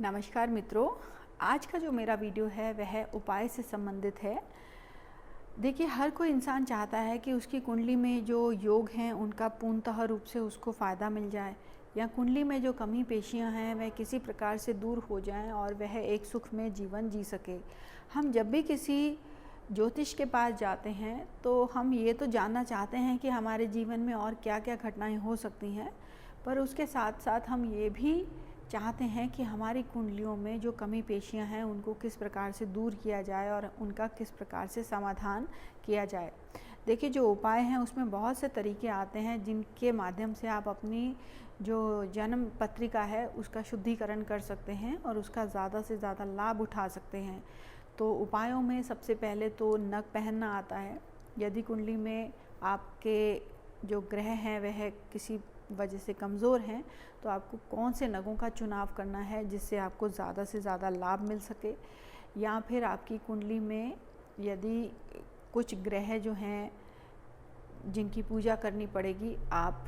नमस्कार मित्रों, आज का जो मेरा वीडियो है वह उपाय से संबंधित है। देखिए, हर कोई इंसान चाहता है कि उसकी कुंडली में जो योग हैं उनका पूर्णतः रूप से उसको फ़ायदा मिल जाए, या कुंडली में जो कमी पेशियां हैं वह किसी प्रकार से दूर हो जाएं और वह एक सुखमय जीवन जी सके। हम जब भी किसी ज्योतिष के पास जाते हैं तो हम ये तो जानना चाहते हैं कि हमारे जीवन में और क्या क्या घटनाएं हो सकती हैं, पर उसके साथ साथ हम ये भी चाहते हैं कि हमारी कुंडलियों में जो कमी पेशियां हैं उनको किस प्रकार से दूर किया जाए और उनका किस प्रकार से समाधान किया जाए। देखिए, जो उपाय हैं उसमें बहुत से तरीके आते हैं जिनके माध्यम से आप अपनी जो जन्म पत्रिका है उसका शुद्धिकरण कर सकते हैं और उसका ज़्यादा से ज़्यादा लाभ उठा सकते हैं। तो उपायों में सबसे पहले तो नग पहनना आता है। यदि कुंडली में आपके जो ग्रह हैं वह किसी वजह से कमज़ोर हैं तो आपको कौन से नगों का चुनाव करना है जिससे आपको ज़्यादा से ज़्यादा लाभ मिल सके। या फिर आपकी कुंडली में यदि कुछ ग्रह जो हैं जिनकी पूजा करनी पड़ेगी, आप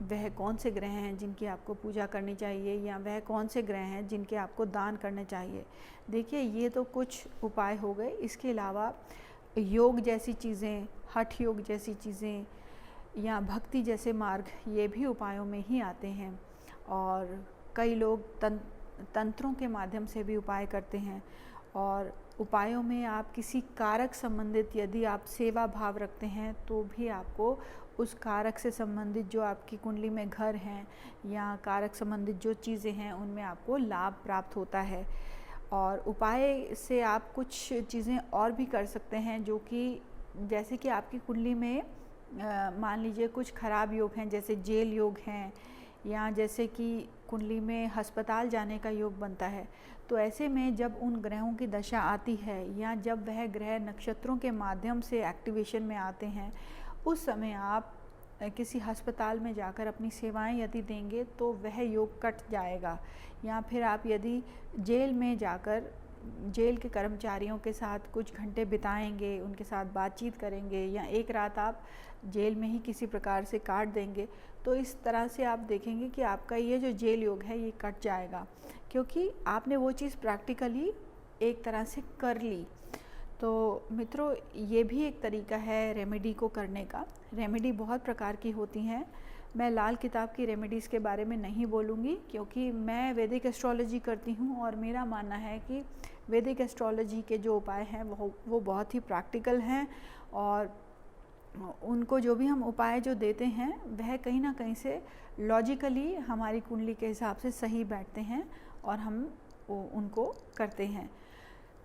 वह कौन से ग्रह हैं जिनकी आपको पूजा करनी चाहिए, या वह कौन से ग्रह हैं जिनके आपको दान करने चाहिए। देखिए, ये तो कुछ उपाय हो गए। इसके अलावा योग जैसी चीज़ें, हठ योग जैसी चीज़ें या भक्ति जैसे मार्ग, ये भी उपायों में ही आते हैं। और कई लोग तंत्रों के माध्यम से भी उपाय करते हैं। और उपायों में आप किसी कारक संबंधित यदि आप सेवा भाव रखते हैं तो भी आपको उस कारक से संबंधित जो आपकी कुंडली में घर हैं या कारक संबंधित जो चीज़ें हैं उनमें आपको लाभ प्राप्त होता है। और उपाय से आप कुछ चीज़ें और भी कर सकते हैं, जो कि जैसे कि आपकी कुंडली में मान लीजिए कुछ खराब योग हैं, जैसे जेल योग हैं, या जैसे कि कुंडली में अस्पताल जाने का योग बनता है। तो ऐसे में जब उन ग्रहों की दशा आती है या जब वह ग्रह नक्षत्रों के माध्यम से एक्टिवेशन में आते हैं, उस समय आप किसी अस्पताल में जाकर अपनी सेवाएं यदि देंगे तो वह योग कट जाएगा। या फिर आप यदि जेल में जाकर जेल के कर्मचारियों के साथ कुछ घंटे बिताएंगे, उनके साथ बातचीत करेंगे, या एक रात आप जेल में ही किसी प्रकार से काट देंगे, तो इस तरह से आप देखेंगे कि आपका ये जो जेल योग है ये कट जाएगा, क्योंकि आपने वो चीज़ प्रैक्टिकली एक तरह से कर ली। तो मित्रों, ये भी एक तरीका है रेमेडी को करने का। रेमेडी बहुत प्रकार की होती हैं। मैं लाल किताब की रेमेडीज़ के बारे में नहीं बोलूँगी, क्योंकि मैं वैदिक एस्ट्रोलॉजी करती हूँ और मेरा मानना है कि वैदिक एस्ट्रोलॉजी के जो उपाय हैं वो बहुत ही प्रैक्टिकल हैं, और उनको जो भी हम उपाय जो देते हैं वह कहीं ना कहीं से लॉजिकली हमारी कुंडली के हिसाब से सही बैठते हैं और हम उनको करते हैं।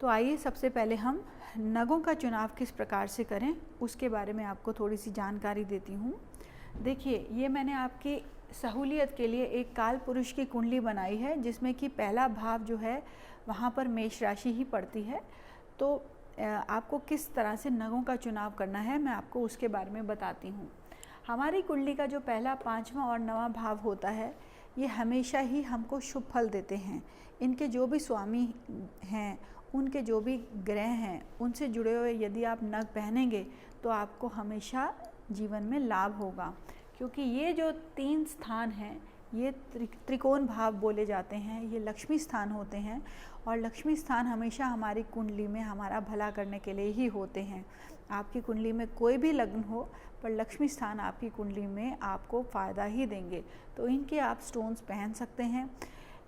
तो आइए, सबसे पहले हम नगों का चुनाव किस प्रकार से करें उसके बारे में आपको थोड़ी सी जानकारी देती हूँ। देखिए, ये मैंने आपकी सहूलियत के लिए एक काल पुरुष की कुंडली बनाई है, जिसमें कि पहला भाव जो है वहाँ पर मेष राशि ही पड़ती है। तो आपको किस तरह से नगों का चुनाव करना है मैं आपको उसके बारे में बताती हूँ। हमारी कुंडली का जो पहला, पाँचवां और नवां भाव होता है, ये हमेशा ही हमको शुभ फल देते हैं। इनके जो भी स्वामी हैं, उनके जो भी ग्रह हैं, उनसे जुड़े हुए यदि आप नग पहनेंगे तो आपको हमेशा जीवन में लाभ होगा। क्योंकि ये जो 3 स्थान हैं ये त्रिकोण भाव बोले जाते हैं, ये लक्ष्मी स्थान होते हैं, और लक्ष्मी स्थान हमेशा हमारी कुंडली में हमारा भला करने के लिए ही होते हैं। आपकी कुंडली में कोई भी लग्न हो, पर लक्ष्मी स्थान आपकी कुंडली में आपको फ़ायदा ही देंगे। तो इनके आप स्टोन्स पहन सकते हैं।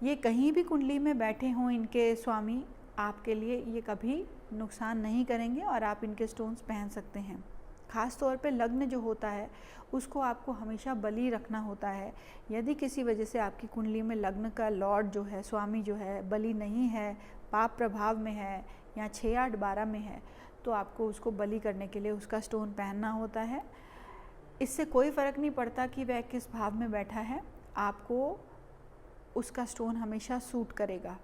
ये कहीं भी कुंडली में बैठे हों, इनके स्वामी आपके लिए ये कभी नुकसान नहीं करेंगे और आप इनके स्टोन्स पहन सकते हैं। ख़ास तौर पे लग्न जो होता है उसको आपको हमेशा बली रखना होता है। यदि किसी वजह से आपकी कुंडली में लग्न का लॉर्ड जो है, स्वामी जो है, बली नहीं है, पाप प्रभाव में है, या 6, 8, 12 में है, तो आपको उसको बली करने के लिए उसका स्टोन पहनना होता है। इससे कोई फ़र्क नहीं पड़ता कि वह किस भाव में बैठा है, आपको उसका स्टोन हमेशा सूट करेगा।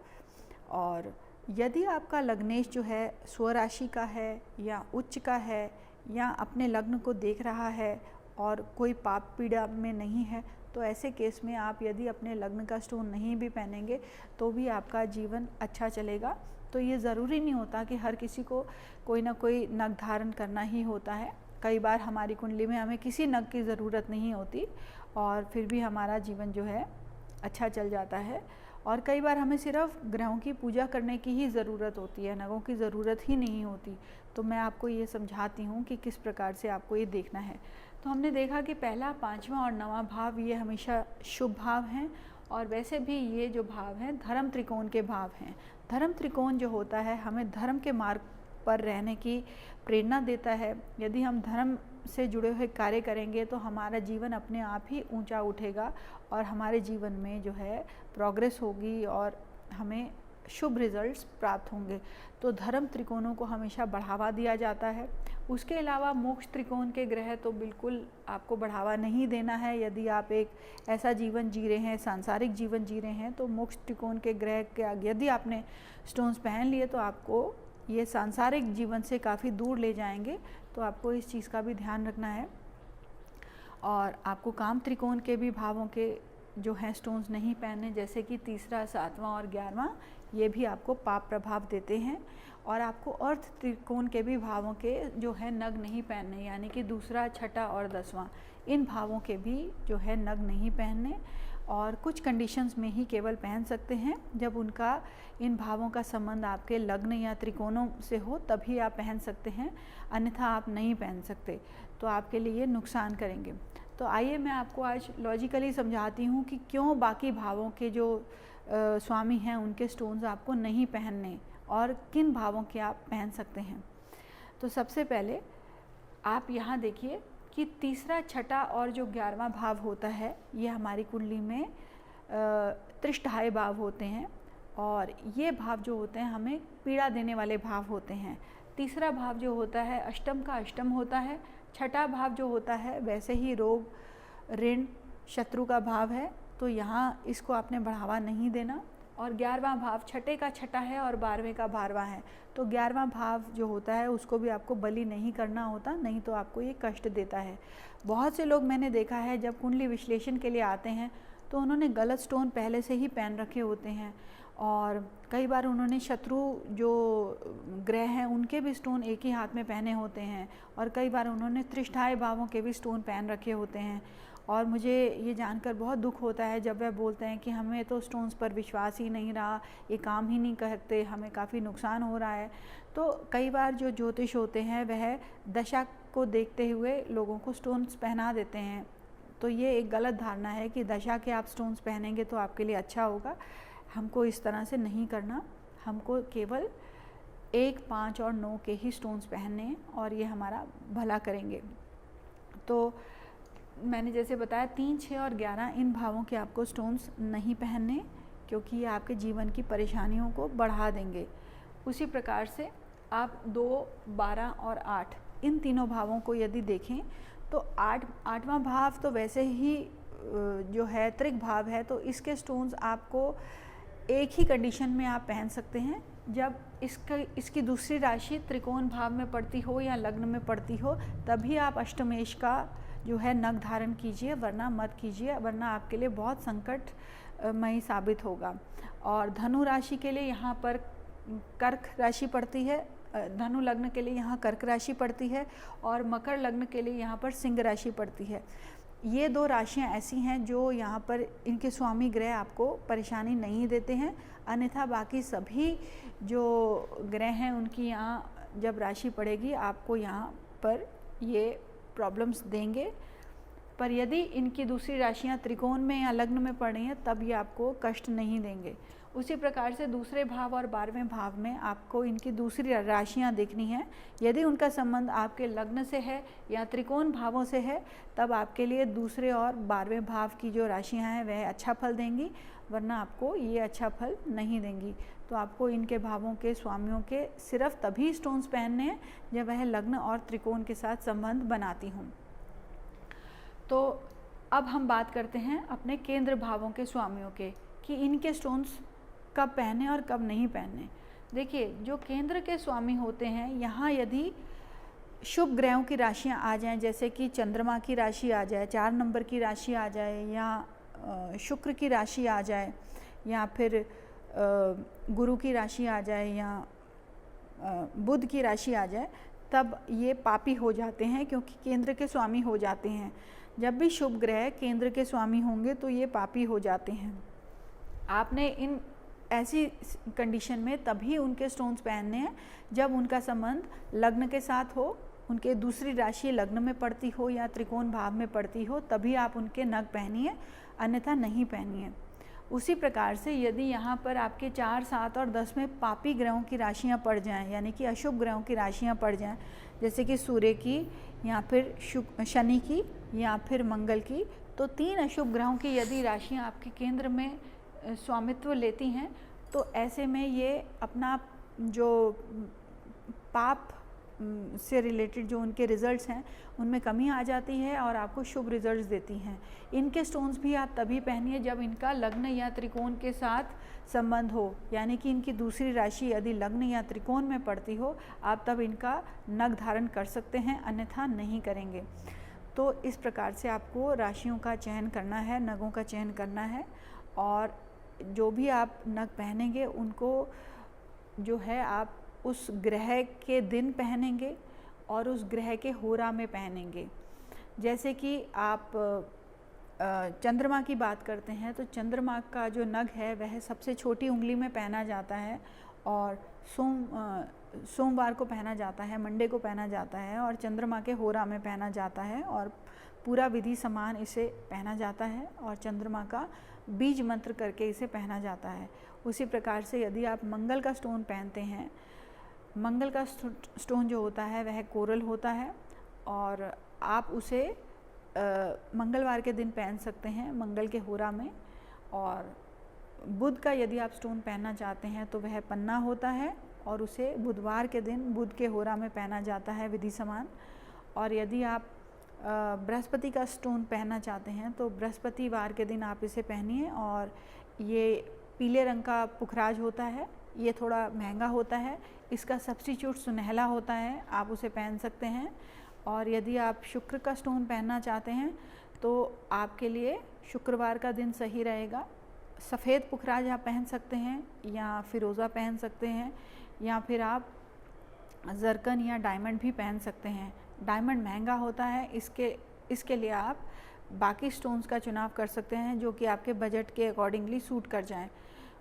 और यदि आपका लग्नेश जो है स्वराशि का है या उच्च का है या अपने लग्न को देख रहा है और कोई पाप पीड़ा में नहीं है, तो ऐसे केस में आप यदि अपने लग्न का स्टोन नहीं भी पहनेंगे तो भी आपका जीवन अच्छा चलेगा। तो ये ज़रूरी नहीं होता कि हर किसी को कोई ना कोई नग धारण करना ही होता है। कई बार हमारी कुंडली में हमें किसी नग की ज़रूरत नहीं होती और फिर भी हमारा जीवन जो है अच्छा चल जाता है। और कई बार हमें सिर्फ ग्रहों की पूजा करने की ही ज़रूरत होती है, नगों की ज़रूरत ही नहीं होती। तो मैं आपको ये समझाती हूँ कि किस प्रकार से आपको ये देखना है। तो हमने देखा कि पहला, 5वां और 9वां भाव ये हमेशा शुभ भाव हैं, और वैसे भी ये जो भाव हैं धर्म त्रिकोण के भाव हैं। धर्म त्रिकोण जो होता है हमें धर्म के मार्ग पर रहने की प्रेरणा देता है। यदि हम धर्म से जुड़े हुए कार्य करेंगे तो हमारा जीवन अपने आप ही ऊंचा उठेगा और हमारे जीवन में जो है प्रोग्रेस होगी और हमें शुभ रिजल्ट्स प्राप्त होंगे। तो धर्म त्रिकोणों को हमेशा बढ़ावा दिया जाता है। उसके अलावा मोक्ष त्रिकोण के ग्रह तो बिल्कुल आपको बढ़ावा नहीं देना है। यदि आप एक ऐसा जीवन जी रहे हैं, सांसारिक जीवन जी रहे हैं, तो मोक्ष त्रिकोण के ग्रह के यदि आपने स्टोन्स पहन लिए तो आपको ये सांसारिक जीवन से काफ़ी दूर ले जाएंगे। तो आपको इस चीज़ का भी ध्यान रखना है। और आपको काम त्रिकोण के भी भावों के जो हैं स्टोन्स नहीं पहनने, जैसे कि 3, 7वां और 11वां, ये भी आपको पाप प्रभाव देते हैं। और आपको अर्थ त्रिकोण के भी भावों के जो है नग नहीं पहनने, यानी कि 2, 6 और 10वां, इन भावों के भी जो है नग नहीं पहनने। और कुछ कंडीशंस में ही केवल पहन सकते हैं, जब उनका इन भावों का संबंध आपके लग्न या त्रिकोणों से हो तभी आप पहन सकते हैं, अन्यथा आप नहीं पहन सकते। तो आपके लिए नुकसान करेंगे। तो आइए मैं आपको आज लॉजिकली समझाती हूँ कि क्यों बाकी भावों के जो स्वामी हैं उनके स्टोन्स आपको नहीं पहनने और किन भावों के आप पहन सकते हैं। तो सबसे पहले आप यहाँ देखिए कि 3, 6 और जो 11वां भाव होता है ये हमारी कुंडली में त्रिष्ठाय भाव होते हैं, और ये भाव जो होते हैं हमें पीड़ा देने वाले भाव होते हैं। 3रा भाव जो होता है अष्टम का अष्टम होता है। 6ठा भाव जो होता है वैसे ही रोग, ऋण, शत्रु का भाव है, तो यहाँ इसको आपने बढ़ावा नहीं देना। और 11वां भाव 6ठे का 6ठा है और 12वें का 12वां है, तो 11वां भाव जो होता है उसको भी आपको बलि नहीं करना होता, नहीं तो आपको ये कष्ट देता है। बहुत से लोग मैंने देखा है जब कुंडली विश्लेषण के लिए आते हैं तो उन्होंने गलत स्टोन पहले से ही पहन रखे होते हैं, और कई बार उन्होंने शत्रु जो ग्रह हैं उनके भी स्टोन एक ही हाथ में पहने होते हैं, और कई बार उन्होंने त्रिष्ठाय भावों के भी स्टोन पहन रखे होते हैं। और मुझे ये जानकर बहुत दुख होता है जब वह बोलते हैं कि हमें तो स्टोन्स पर विश्वास ही नहीं रहा, ये काम ही नहीं करते, हमें काफ़ी नुकसान हो रहा है। तो कई बार जो ज्योतिष होते हैं वह दशा को देखते हुए लोगों को स्टोन्स पहना देते हैं। तो ये एक गलत धारणा है कि दशा के आप स्टोन्स पहनेंगे तो आपके लिए अच्छा होगा। हमको इस तरह से नहीं करना, हमको केवल 1, 5 और 9 के ही स्टोन्स पहनने हैं और ये हमारा भला करेंगे। तो मैंने जैसे बताया 3, 6 और 11 इन भावों के आपको स्टोन्स नहीं पहनने, क्योंकि ये आपके जीवन की परेशानियों को बढ़ा देंगे। उसी प्रकार से आप 2, 12 और 8 इन तीनों भावों को यदि देखें तो 8वां भाव तो वैसे ही जो है त्रिक भाव है, तो इसके स्टोन्स आपको एक ही कंडीशन में आप पहन सकते हैं, जब इसकी दूसरी राशि त्रिकोण भाव में पड़ती हो या लग्न में पड़ती हो, तभी आप अष्टमेश का जो है नग धारण कीजिए, वरना मत कीजिए, वरना आपके लिए बहुत संकटमयी साबित होगा। और धनु राशि के लिए यहाँ पर कर्क राशि पड़ती है, धनु लग्न के लिए यहाँ कर्क राशि पड़ती है, और मकर लग्न के लिए यहाँ पर सिंह राशि पड़ती है। ये 2 राशियाँ ऐसी हैं जो यहाँ पर इनके स्वामी ग्रह आपको परेशानी नहीं देते हैं, अन्यथा बाकी सभी जो ग्रह हैं उनकी यहाँ जब राशि पड़ेगी आपको यहाँ पर ये प्रॉब्लम्स देंगे। पर यदि इनकी दूसरी राशियाँ त्रिकोण में या लग्न में पड़ रही हैं तब ये आपको कष्ट नहीं देंगे। उसी प्रकार से दूसरे भाव और 12वें भाव में आपको इनकी दूसरी राशियाँ देखनी हैं। यदि उनका संबंध आपके लग्न से है या त्रिकोण भावों से है तब आपके लिए दूसरे और 12वें भाव की जो राशियाँ हैं वह अच्छा फल देंगी, वरना आपको ये अच्छा फल नहीं देंगी। तो आपको इनके भावों के स्वामियों के सिर्फ तभी स्टोन्स पहनने हैं जब वह लग्न और त्रिकोण के साथ संबंध बनाती हों। तो अब हम बात करते हैं अपने केंद्र भावों के स्वामियों के, कि इनके स्टोन्स कब पहने और कब नहीं पहने। देखिए, जो केंद्र के स्वामी होते हैं, यहाँ यदि शुभ ग्रहों की राशियाँ आ जाएं, जैसे कि चंद्रमा की राशि आ जाए, 4 नंबर की राशि आ जाए, या शुक्र की राशि आ जाए, या फिर गुरु की राशि आ जाए, या बुध की राशि आ जाए, तब ये पापी हो जाते हैं, क्योंकि केंद्र के स्वामी हो जाते हैं। जब भी शुभ ग्रह केंद्र के स्वामी होंगे तो ये पापी हो जाते हैं। आपने इन ऐसी कंडीशन में तभी उनके स्टोन्स पहनने हैं जब उनका संबंध लग्न के साथ हो, उनके दूसरी राशि लग्न में पड़ती हो या त्रिकोण भाव में पड़ती हो, तभी आप उनके नग पहनिए, अन्यथा नहीं पहनिए। उसी प्रकार से यदि यहाँ पर आपके 4, 7 और 10 में पापी ग्रहों की राशियाँ पड़ जाएं, यानी कि अशुभ ग्रहों की राशियाँ पड़ जाएं, जैसे कि सूर्य की या फिर शनि की या फिर मंगल की, तो 3 अशुभ ग्रहों की यदि राशियाँ आपके केंद्र में स्वामित्व लेती हैं, तो ऐसे में ये अपना जो पाप से रिलेटेड जो उनके रिज़ल्ट्स हैं उनमें कमी आ जाती है और आपको शुभ रिज़ल्ट्स देती हैं। इनके स्टोन्स भी आप तभी पहनिए जब इनका लग्न या त्रिकोण के साथ संबंध हो, यानी कि इनकी दूसरी राशि यदि लग्न या त्रिकोण में पड़ती हो, आप तब इनका नग धारण कर सकते हैं, अन्यथा नहीं करेंगे। तो इस प्रकार से आपको राशियों का चयन करना है, नगों का चयन करना है, और जो भी आप नग पहनेंगे उनको जो है आप उस ग्रह के दिन पहनेंगे और उस ग्रह के होरा में पहनेंगे। जैसे कि आप चंद्रमा की बात करते हैं तो चंद्रमा का जो नग है वह सबसे छोटी उंगली में पहना जाता है और सोमवार को पहना जाता है, मंडे को पहना जाता है और चंद्रमा के होरा में पहना जाता है और पूरा विधि समान इसे पहना जाता है और चंद्रमा का बीज मंत्र करके इसे पहना जाता है। उसी प्रकार से यदि आप मंगल का स्टोन पहनते हैं, मंगल का स्टोन जो होता है वह कोरल होता है और आप उसे मंगलवार के दिन पहन सकते हैं मंगल के होरा में। और बुध का यदि आप स्टोन पहनना चाहते हैं तो वह पन्ना होता है और उसे बुधवार के दिन बुध के होरा में पहना जाता है विधि समान। और यदि आप बृहस्पति का स्टोन पहनना चाहते हैं तो बृहस्पतिवार के दिन आप इसे पहनिए और ये पीले रंग का पुखराज होता है, ये थोड़ा महंगा होता है, इसका सब्स्टिट्यूट सुनहला होता है, आप उसे पहन सकते हैं। और यदि आप शुक्र का स्टोन पहनना चाहते हैं तो आपके लिए शुक्रवार का दिन सही रहेगा। सफ़ेद पुखराज आप पहन सकते हैं या फिरोज़ा पहन सकते हैं या फिर आप जरकन या डायमंड भी पहन सकते हैं। डायमंड महंगा होता है, इसके लिए आप बाकी स्टोन्स का चुनाव कर सकते हैं जो कि आपके बजट के अकॉर्डिंगली सूट कर जाएं।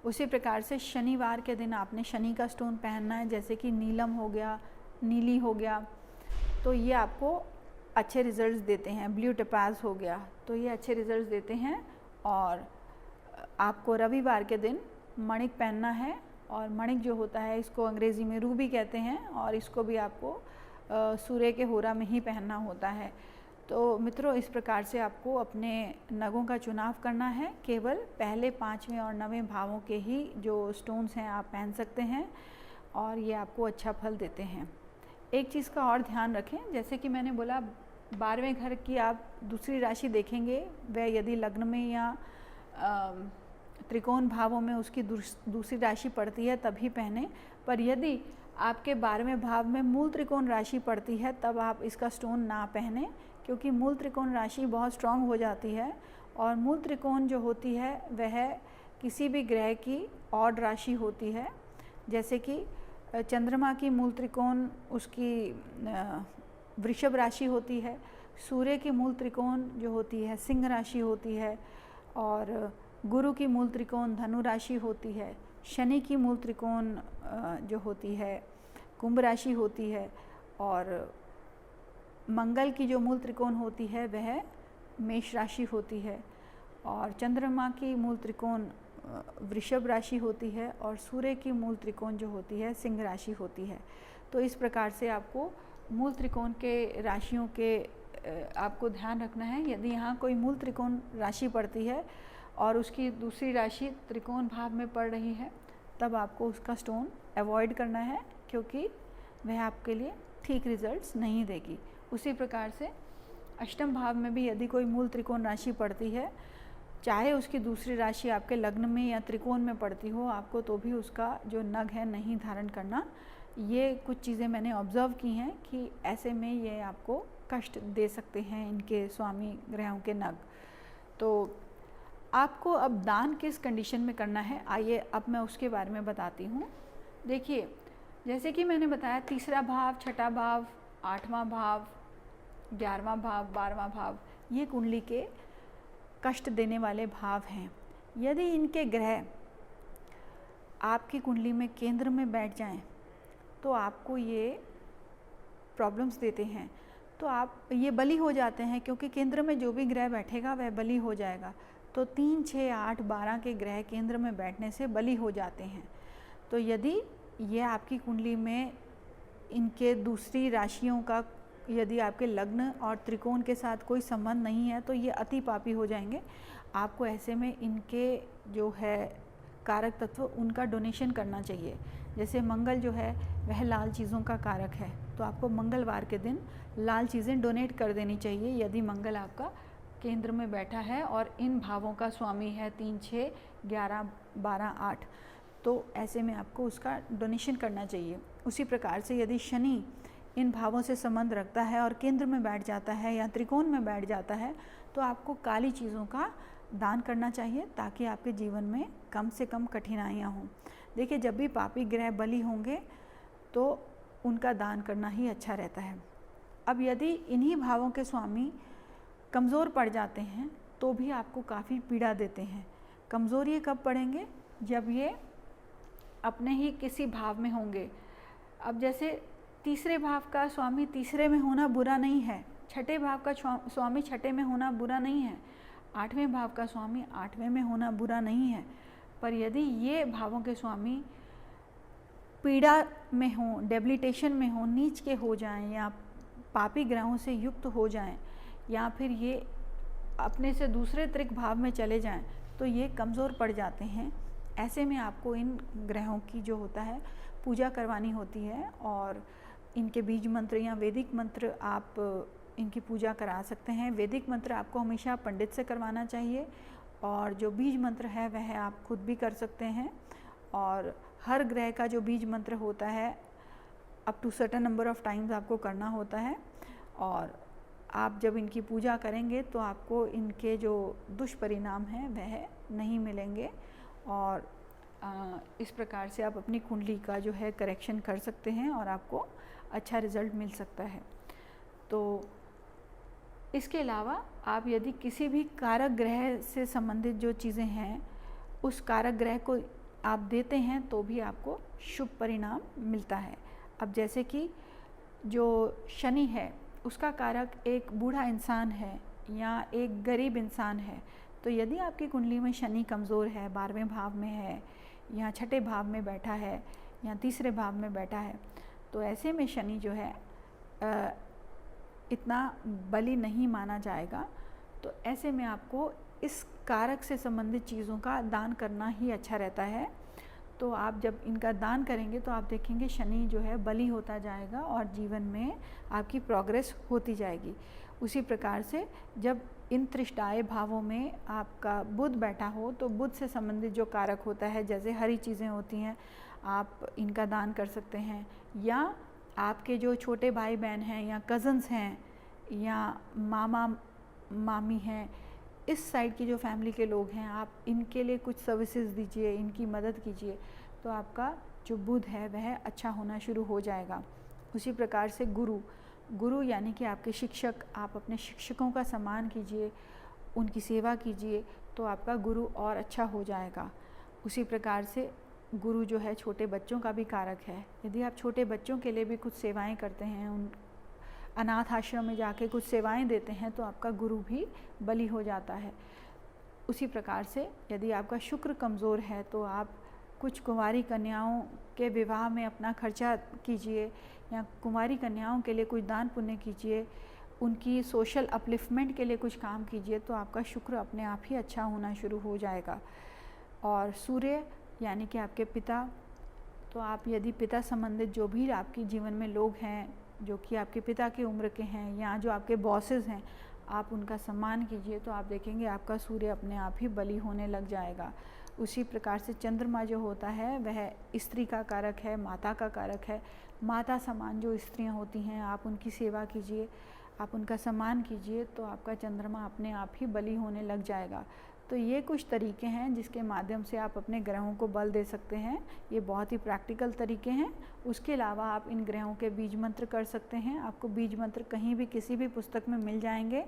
उसी प्रकार से शनिवार के दिन आपने शनि का स्टोन पहनना है, जैसे कि नीलम हो गया, नीली हो गया, तो ये आपको अच्छे रिज़ल्ट्स देते हैं। ब्लू टपाज हो गया, तो ये अच्छे रिज़ल्ट्स देते हैं। और आपको रविवार के दिन मणिक पहनना है और मणिक जो होता है इसको अंग्रेज़ी में रूबी कहते हैं और इसको भी आपको सूर्य के होरा में ही पहनना होता है। तो मित्रों, इस प्रकार से आपको अपने नगों का चुनाव करना है। केवल पहले 5वें और 9वें भावों के ही जो स्टोन्स हैं आप पहन सकते हैं और ये आपको अच्छा फल देते हैं। एक चीज़ का और ध्यान रखें, जैसे कि मैंने बोला 12वें घर की आप दूसरी राशि देखेंगे, वह यदि लग्न में या त्रिकोण भावों में उसकी दूसरी राशि पड़ती है तभी पहने। पर यदि आपके 12वें भाव में मूल त्रिकोण राशि पड़ती है तब आप इसका स्टोन ना पहने, क्योंकि मूल त्रिकोण राशि बहुत स्ट्रांग हो जाती है और मूल त्रिकोण जो होती है वह किसी भी ग्रह की ऑड राशि होती है। जैसे कि चंद्रमा की मूल त्रिकोण उसकी वृषभ राशि होती है, सूर्य की मूल त्रिकोण जो होती है सिंह राशि होती है और गुरु की मूल त्रिकोण धनु राशि होती है, शनि की मूल त्रिकोण जो होती है कुंभ राशि होती है और मंगल की जो मूल त्रिकोण होती है वह मेष राशि होती है और चंद्रमा की मूल त्रिकोण वृषभ राशि होती है और सूर्य की मूल त्रिकोण जो होती है सिंह राशि होती है। तो इस प्रकार से आपको मूल त्रिकोण के राशियों के आपको ध्यान रखना है। यदि यहाँ कोई मूल त्रिकोण राशि पड़ती है और उसकी दूसरी राशि त्रिकोण भाव में पड़ रही है तब आपको उसका स्टोन अवॉइड करना है, क्योंकि वह आपके लिए ठीक रिजल्ट्स नहीं देगी। उसी प्रकार से अष्टम भाव में भी यदि कोई मूल त्रिकोण राशि पड़ती है, चाहे उसकी दूसरी राशि आपके लग्न में या त्रिकोण में पड़ती हो, आपको तो भी उसका जो नग है नहीं धारण करना। ये कुछ चीज़ें मैंने ऑब्ज़र्व की हैं कि ऐसे में ये आपको कष्ट दे सकते हैं इनके स्वामी ग्रहों के नग। तो आपको अब दान किस कंडीशन में करना है, आइए अब मैं उसके बारे में बताती हूँ। देखिए, जैसे कि मैंने बताया, तीसरा भाव, छठा भाव, 8वां भाव, 11वां भाव, 12वां भाव, ये कुंडली के कष्ट देने वाले भाव हैं। यदि इनके ग्रह आपकी कुंडली में केंद्र में बैठ जाएं तो आपको ये प्रॉब्लम्स देते हैं। तो आप ये बली हो जाते हैं, क्योंकि केंद्र में जो भी ग्रह बैठेगा वह बली हो जाएगा। तो 3, 6, 8, 12 के ग्रह केंद्र में बैठने से बली हो जाते हैं। तो यदि ये आपकी कुंडली में इनके दूसरी राशियों का, यदि आपके लग्न और त्रिकोण के साथ कोई संबंध नहीं है तो ये अति पापी हो जाएंगे। आपको ऐसे में इनके जो है कारक तत्व उनका डोनेशन करना चाहिए। जैसे मंगल जो है वह लाल चीज़ों का कारक है, तो आपको मंगलवार के दिन लाल चीज़ें डोनेट कर देनी चाहिए यदि मंगल आपका केंद्र में बैठा है और इन भावों का स्वामी है 3, 6, 11, 12, 8। तो ऐसे में आपको उसका डोनेशन करना चाहिए। उसी प्रकार से यदि शनि इन भावों से संबंध रखता है और केंद्र में बैठ जाता है या त्रिकोण में बैठ जाता है तो आपको काली चीज़ों का दान करना चाहिए, ताकि आपके जीवन में कम से कम कठिनाइयाँ हों। देखिए, जब भी पापी ग्रह बली होंगे तो उनका दान करना ही अच्छा रहता है। अब यदि इन्हीं भावों के स्वामी कमज़ोर पड़ जाते हैं तो भी आपको काफ़ी पीड़ा देते हैं। कमज़ोर ये कब पड़ेंगे? जब ये अपने ही किसी भाव में होंगे। अब जैसे तीसरे भाव का स्वामी तीसरे में होना बुरा नहीं है, छठे भाव का स्वामी छठे में होना बुरा नहीं है, 8वें भाव का स्वामी 8वें में होना बुरा नहीं है। पर यदि ये भावों के स्वामी पीड़ा में हों, डेबिलिटेशन में हों, नीच के हो जाएं या पापी ग्रहों से युक्त हो जाएं, या फिर ये अपने से दूसरे त्रिक भाव में चले जाएं, तो ये कमज़ोर पड़ जाते हैं। ऐसे में आपको इन ग्रहों की जो होता है पूजा करवानी होती है, और इनके बीज मंत्र या वैदिक मंत्र आप इनकी पूजा करा सकते हैं। वैदिक मंत्र आपको हमेशा पंडित से करवाना चाहिए, और जो बीज मंत्र है वह आप खुद भी कर सकते हैं। और हर ग्रह का जो बीज मंत्र होता है up to certain number of times आपको करना होता है, और आप जब इनकी पूजा करेंगे तो आपको इनके जो दुष्परिणाम हैं वह नहीं मिलेंगे, और इस प्रकार से आप अपनी कुंडली का जो है करेक्शन कर सकते हैं और आपको अच्छा रिज़ल्ट मिल सकता है। तो इसके अलावा आप यदि किसी भी कारक ग्रह से संबंधित जो चीज़ें हैं उस कारक ग्रह को आप देते हैं तो भी आपको शुभ परिणाम मिलता है। अब जैसे कि जो शनि है उसका कारक एक बूढ़ा इंसान है या एक गरीब इंसान है, तो यदि आपकी कुंडली में शनि कमज़ोर है, 12वें भाव में है या छठे भाव में बैठा है या तीसरे भाव में बैठा है, तो ऐसे में शनि जो है इतना बली नहीं माना जाएगा। तो ऐसे में आपको इस कारक से संबंधित चीज़ों का दान करना ही अच्छा रहता है। तो आप जब इनका दान करेंगे तो आप देखेंगे शनि जो है बली होता जाएगा और जीवन में आपकी प्रोग्रेस होती जाएगी। उसी प्रकार से जब इन त्रिष्टाय भावों में आपका बुध बैठा हो तो बुध से संबंधित जो कारक होता है, जैसे हरी चीज़ें होती हैं, आप इनका दान कर सकते हैं। या आपके जो छोटे भाई बहन हैं या कज़न्स हैं या मामा मामी हैं, इस साइड की जो फैमिली के लोग हैं, आप इनके लिए कुछ सर्विसेज दीजिए, इनकी मदद कीजिए, तो आपका जो बुध है वह अच्छा होना शुरू हो जाएगा। उसी प्रकार से गुरु यानी कि आपके शिक्षक, आप अपने शिक्षकों का सम्मान कीजिए, उनकी सेवा कीजिए, तो आपका गुरु और अच्छा हो जाएगा। उसी प्रकार से गुरु जो है छोटे बच्चों का भी कारक है। यदि आप छोटे बच्चों के लिए भी कुछ सेवाएं करते हैं, उन अनाथ आश्रम में जाके कुछ सेवाएं देते हैं, तो आपका गुरु भी बली हो जाता है। उसी प्रकार से यदि आपका शुक्र कमज़ोर है तो आप कुछ कुंवारी कन्याओं के विवाह में अपना खर्चा कीजिए, या कुंवारी कन्याओं के लिए कुछ दान पुण्य कीजिए, उनकी सोशल अपलिफ्टमेंट के लिए कुछ काम कीजिए, तो आपका शुक्र अपने आप ही अच्छा होना शुरू हो जाएगा। और सूर्य यानी कि आपके पिता, तो आप यदि पिता संबंधित जो भी आपके जीवन में लोग हैं जो कि आपके पिता की उम्र के हैं या जो आपके बॉसेस हैं, आप उनका सम्मान कीजिए, तो आप देखेंगे आपका सूर्य अपने आप ही बली होने लग जाएगा। उसी प्रकार से चंद्रमा जो होता है वह स्त्री का कारक है, माता का कारक है। माता समान जो स्त्रियां होती हैं, आप उनकी सेवा कीजिए, आप उनका सम्मान कीजिए, तो आपका चंद्रमा अपने आप ही बली होने लग जाएगा। तो ये कुछ तरीके हैं जिसके माध्यम से आप अपने ग्रहों को बल दे सकते हैं। ये बहुत ही प्रैक्टिकल तरीके हैं। उसके अलावा आप इन ग्रहों के बीज मंत्र कर सकते हैं। आपको बीज मंत्र कहीं भी किसी भी पुस्तक में मिल जाएंगे,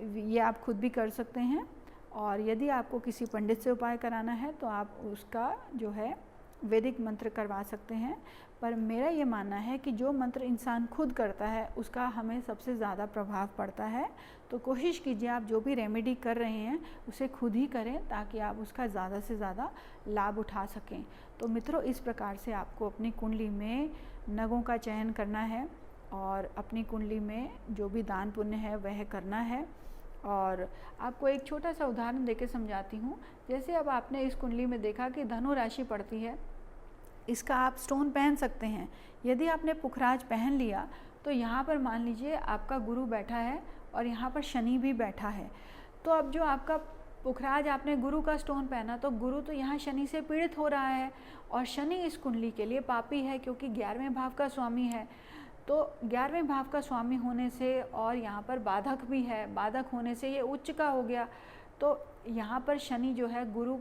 ये आप खुद भी कर सकते हैं। और यदि आपको किसी पंडित से उपाय कराना है तो आप उसका जो है वैदिक मंत्र करवा सकते हैं, पर मेरा ये मानना है कि जो मंत्र इंसान खुद करता है उसका हमें सबसे ज़्यादा प्रभाव पड़ता है। तो कोशिश कीजिए आप जो भी रेमेडी कर रहे हैं उसे खुद ही करें ताकि आप उसका ज़्यादा से ज़्यादा लाभ उठा सकें। तो मित्रों, इस प्रकार से आपको अपनी कुंडली में नगों का चयन करना है और अपनी कुंडली में जो भी दान पुण्य है वह करना है। और आपको एक छोटा सा उदाहरण देके समझाती हूँ। जैसे अब आपने इस कुंडली में देखा कि धनु राशि पड़ती है, इसका आप स्टोन पहन सकते हैं। यदि आपने पुखराज पहन लिया तो यहाँ पर मान लीजिए आपका गुरु बैठा है और यहाँ पर शनि भी बैठा है। तो अब जो आपका पुखराज आपने गुरु का स्टोन पहना तो गुरु तो यहाँ शनि से पीड़ित हो रहा है और शनि इस कुंडली के लिए पापी है क्योंकि 11वें भाव का स्वामी है। तो 11वें भाव का स्वामी होने से और यहाँ पर बाधक भी है, बाधक होने से ये उच्च का हो गया। तो यहाँ पर शनि जो है गुरु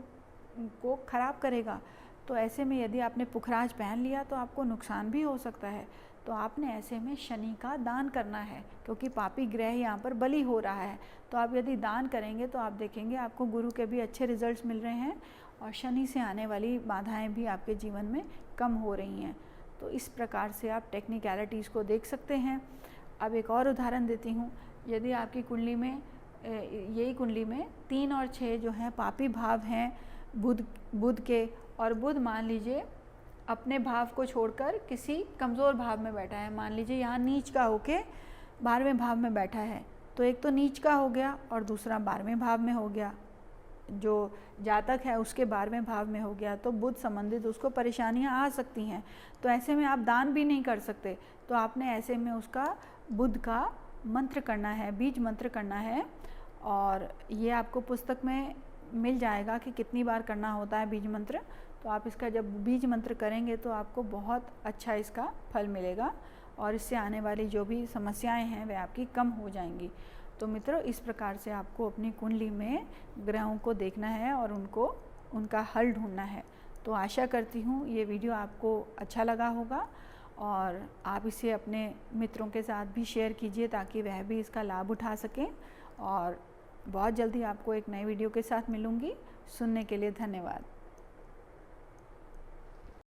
को खराब करेगा। तो ऐसे में यदि आपने पुखराज पहन लिया तो आपको नुकसान भी हो सकता है। तो आपने ऐसे में शनि का दान करना है क्योंकि पापी ग्रह यहाँ पर बलि हो रहा है। तो आप यदि दान करेंगे तो आप देखेंगे आपको गुरु के भी अच्छे रिजल्ट्स मिल रहे हैं और शनि से आने वाली बाधाएं भी आपके जीवन में कम हो रही हैं। तो इस प्रकार से आप टेक्निकलिटीज़ को देख सकते हैं। अब एक और उदाहरण देती हूँ। यदि आपकी कुंडली में यही कुंडली में 3 और 6 जो हैं पापी भाव हैं बुध के, और बुध मान लीजिए अपने भाव को छोड़कर किसी कमज़ोर भाव में बैठा है, मान लीजिए यहाँ नीच का होके 12वें भाव में बैठा है। तो एक तो नीच का हो गया और दूसरा 12वें भाव में हो गया, जो जातक है उसके 12वें भाव में हो गया। तो बुध संबंधित उसको परेशानियां आ सकती हैं। तो ऐसे में आप दान भी नहीं कर सकते। तो आपने ऐसे में उसका बुध का मंत्र करना है, बीज मंत्र करना है। और ये आपको पुस्तक में मिल जाएगा कि कितनी बार करना होता है बीज मंत्र। तो आप इसका जब बीज मंत्र करेंगे तो आपको बहुत अच्छा इसका फल मिलेगा और इससे आने वाली जो भी समस्याएं हैं वह आपकी कम हो जाएंगी। तो मित्रों, इस प्रकार से आपको अपनी कुंडली में ग्रहों को देखना है और उनका हल ढूंढना है। तो आशा करती हूँ ये वीडियो आपको अच्छा लगा होगा और आप इसे अपने मित्रों के साथ भी शेयर कीजिए ताकि वह भी इसका लाभ उठा सकें। और बहुत जल्दी आपको एक नए वीडियो के साथ मिलूँगी। सुनने के लिए धन्यवाद।